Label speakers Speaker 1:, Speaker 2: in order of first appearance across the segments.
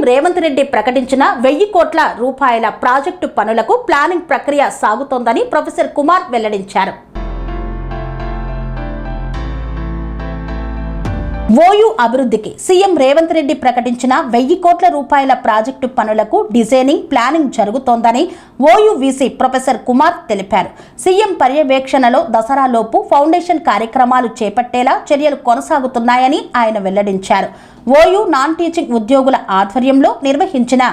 Speaker 1: రేవంత్ రెడ్డి ప్రకటించిన 1000 కోట్ల రూపాయల ప్రాజెక్టు పనులకు ప్లానింగ్ ప్రక్రియ సాగుతోందని ప్రొఫెసర్ కుమార్ వెల్లడించారు. ఓయూ అభివృద్ధికి సీఎం రేవంత్ రెడ్డి ప్రకటించిన 1000 కోట్ల రూపాయల ప్రాజెక్టు పనులకు డిజైనింగ్ ప్లానింగ్ జరుగుతోందని ఓయూ వీసీ ప్రొఫెసర్ కుమార్ తెలిపారు. సీఎం పర్యవేక్షణలో దసరాలోపు ఫౌండేషన్ కార్యక్రమాలు చేపట్టేలా చర్యలు కొనసాగుతున్నాయని ఆయన వెల్లడించారు. ఓయూ నాన్ టీచింగ్ ఉద్యోగుల ఆధ్వర్యంలో నిర్వహించిన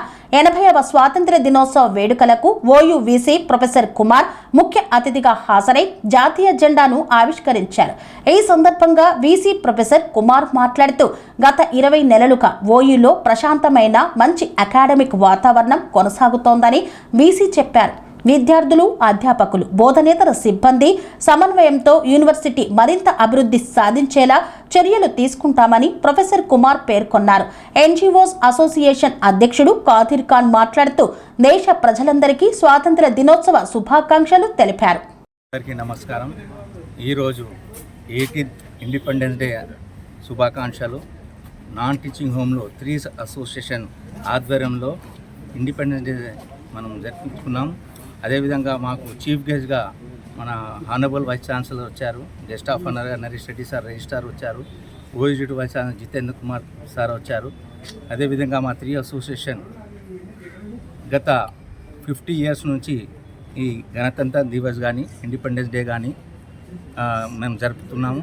Speaker 1: 80వ స్వాతంత్ర్య దినోత్సవ వేడుకలకు ఓయూ వీసీ ప్రొఫెసర్ కుమార్ ముఖ్య అతిథిగా హాజరై జాతీయ జెండాను ఆవిష్కరించారు. ఈ సందర్భంగా వీసీ ప్రొఫెసర్ కుమార్ మాట్లాడుతూ గత 20 నెలలుగా ఓయూలో ప్రశాంతమైన మంచి అకాడమిక్ వాతావరణం కొనసాగుతోందని వీసీ చెప్పారు. విద్యార్థులు, అధ్యాపకులు, బోధనేతర సిబ్బంది సమన్వయంతో యూనివర్సిటీ మరింత అభివృద్ధి సాధించేలా చర్యలు తీసుకుంటామని ప్రొఫెసర్ కుమార్ పేర్కొన్నారు. ఎన్జీఓస్ అసోసియేషన్ అధ్యక్షుడు కాదిర్ ఖాన్ మాట్లాడుతూ దేశ ప్రజలందరికీ స్వాతంత్ర దినోత్సవ శుభాకాంక్షలు తెలిపారు.
Speaker 2: నమస్కారం. ఈరోజు 18th ఇండిపెండెన్స్ డే శుభాకాంక్షలు. నాన్ టీచింగ్ హోమ్లో 3 అసోసియేషన్ ఆధ్వర్యంలో ఇండిపెండెన్స్ డే మనం జరుపుకున్నాం. అదేవిధంగా మాకు చీఫ్ గెస్ట్గా మన హానరబుల్ వైస్ ఛాన్సలర్ వచ్చారు, గెస్ట్ ఆఫ్ ఆనర్గా నరేష్ రెడ్డి సార్ రిజిస్ట్రార్ వచ్చారు, OUGT vice chancellor Jitendra Kumar sir వచ్చారు. అదేవిధంగా మా 3 అసోసియేషన్ గత 50 ఇయర్స్ నుంచి ఈ గణతంత్ర దివస్ కానీ ఇండిపెండెన్స్ డే కానీ మేము జరుపుతున్నాము.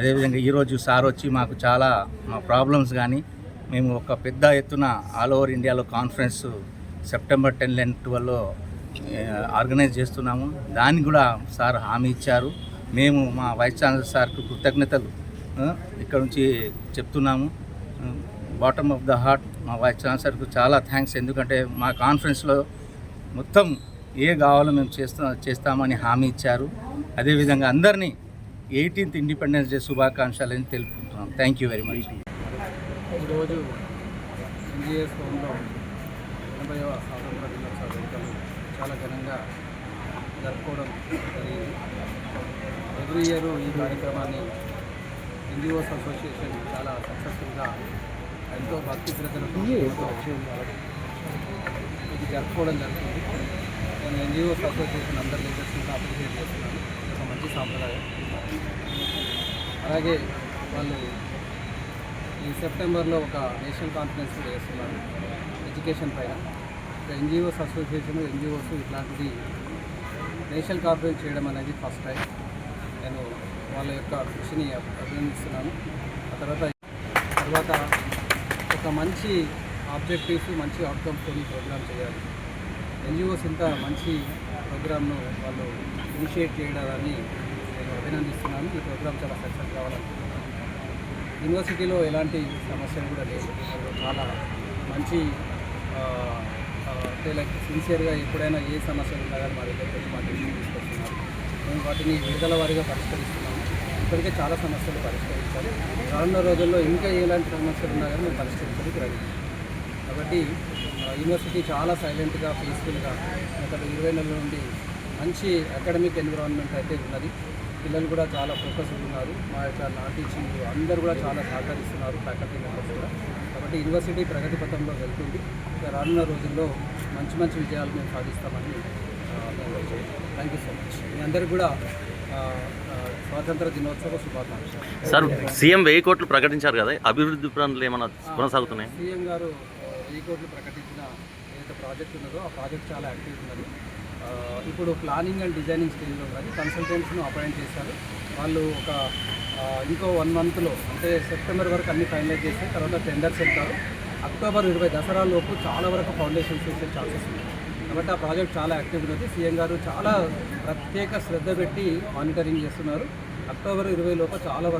Speaker 2: అదేవిధంగా ఈరోజు సార్ వచ్చి మాకు చాలా మా ప్రాబ్లమ్స్ కానీ మేము ఒక పెద్ద ఎత్తున ఆల్ ఓవర్ ఇండియాలో కాన్ఫరెన్స్ సెప్టెంబర్ 10, 11, 12లో ఆర్గనైజ్ చేస్తున్నాము. దానికి కూడా సార్ హామీ ఇచ్చారు. మేము మా వైస్ ఛాన్సలర్ సార్కు కృతజ్ఞతలు ఇక్కడ నుంచి చెప్తున్నాము. బాటమ్ ఆఫ్ ద హార్ట్ మా వైస్ ఛాన్సలర్కు చాలా థ్యాంక్స్. ఎందుకంటే మా కాన్ఫరెన్స్లో మొత్తం ఏ కావాలో మేము చేస్తామని హామీ ఇచ్చారు. అదేవిధంగా అందరినీ 18th ఇండిపెండెన్స్ డే శుభాకాంక్షలని తెలుపుకుంటున్నాం. Thank you very much.
Speaker 3: ఈరోజు ఎన్జీఎస్ హోమ్లో 80వ స్వాతంత్ర దినోత్సవ వేడుకలు చాలా ఘనంగా జరుపుకోవడం జరిగింది. ఎవ్రీ ఇయర్ ఈ కార్యక్రమాన్ని ఎన్జీఓస్ అసోసియేషన్ చాలా సక్సెస్ఫుల్గా ఎంతో భక్తి శ్రద్ధలతో ఇది జరుపుకోవడం జరుగుతుంది. నేను ఎన్జీఓస్ అసోసియేషన్ అందరి లీడర్స్ కూడా అప్రిషియేట్ చేస్తున్నాను. ఒక మంచి సాంప్రదాయం. అలాగే వాళ్ళు ఈ సెప్టెంబర్లో ఒక నేషనల్ కాన్ఫరెన్స్ కూడా చేస్తున్నారు ఎడ్యుకేషన్ పైన. ఎన్జీఓస్ అసోసియేషన్ ఎన్జీఓస్ ఇట్లాంటిది నేషనల్ కాన్ఫరెన్స్ చేయడం అనేది ఫస్ట్ టైం. నేను వాళ్ళ యొక్క కృషిని అభినందిస్తున్నాను. ఆ తర్వాత ఒక మంచి ఆబ్జెక్టివ్స్, మంచి అవుట్కమ్స్తో ప్రోగ్రామ్ చేయాలి. ఎన్జీఓస్ ఇంత మంచి ప్రోగ్రామ్ను వాళ్ళు ఇనిషియేట్ చేయడాన్ని నేను అభినందిస్తున్నాను. ఈ ప్రోగ్రామ్ చాలా సక్సెస్ కావాలనుకుంటున్నాను. యూనివర్సిటీలో ఎలాంటి సమస్యలు కూడా లేవు. చాలా మంచి అంటే లైక్ సిన్సియర్గా ఎప్పుడైనా ఏ సమస్యలు ఉన్నా కానీ మా దగ్గరికి మా దృష్టికి తీసుకొస్తున్నారు. మేము వాటిని విడుదల వారీగా పరిష్కరిస్తున్నాము. ఇప్పటికే చాలా సమస్యలు పరిష్కరించాలి. రానున్న రోజుల్లో ఇంకా ఎలాంటి సమస్యలు ఉన్నా కానీ మేము పరిష్కరించడానికి రెడీ. కాబట్టి యూనివర్సిటీ చాలా సైలెంట్గా, పీస్ఫుల్గా గత 20 నెలల నుండి మంచి అకాడమిక్ ఎన్విరాన్మెంట్ అయితే ఉన్నది. పిల్లలు కూడా చాలా ఫోకస్ ఉన్నారు. మా యొక్క నాన్ టీచింగ్ అందరూ కూడా చాలా సహకరిస్తున్నారు, ఫ్యాకల్టీ మెంబర్స్ కూడా. కాబట్టి యూనివర్సిటీ ప్రగతి పథంలో వెళ్తుంది. రానున్న రోజుల్లో మంచి మంచి విజయాలు మేము సాధిస్తామని థ్యాంక్ యూ సో మచ్. మీ అందరికీ కూడా స్వాతంత్ర దినోత్సవ శుభాకాంక్షలు.
Speaker 4: సార్, సీఎం 1000 కోట్లు ప్రకటించారు కదా, అభివృద్ధి పనులు ఏమైనా కొనసాగుతున్నాయి?
Speaker 3: సీఎం గారు 1000 కోట్లు ప్రకటించిన ఏదైతే ప్రాజెక్ట్ ఉన్నదో ఆ ప్రాజెక్ట్ చాలా యాక్టివ్ ఉన్నది. ఇప్పుడు ప్లానింగ్ అండ్ డిజైనింగ్ స్టేజ్లో ఉన్నది. కన్సల్టెంట్స్ను అపాయింట్ చేశారు. వాళ్ళు ఒక ఇంకో 1 మంత్లో అంటే సెప్టెంబర్ వరకు అన్ని ఫైనలైజ్ చేస్తే తర్వాత టెండర్స్ వెళ్తారు. అక్టోబర్ 20 దసరా లోపు చాలా వరకు ఫౌండేషన్స్ వేసే ఛాన్సెస్ ఉన్నాయి. కాబట్టి ఆ ప్రాజెక్ట్ చాలా యాక్టివ్ ఉన్నది. సీఎం గారు చాలా ప్రత్యేక శ్రద్ధ పెట్టి మానిటరింగ్ చేస్తున్నారు. అక్టోబర్ 20 లోపు చాలా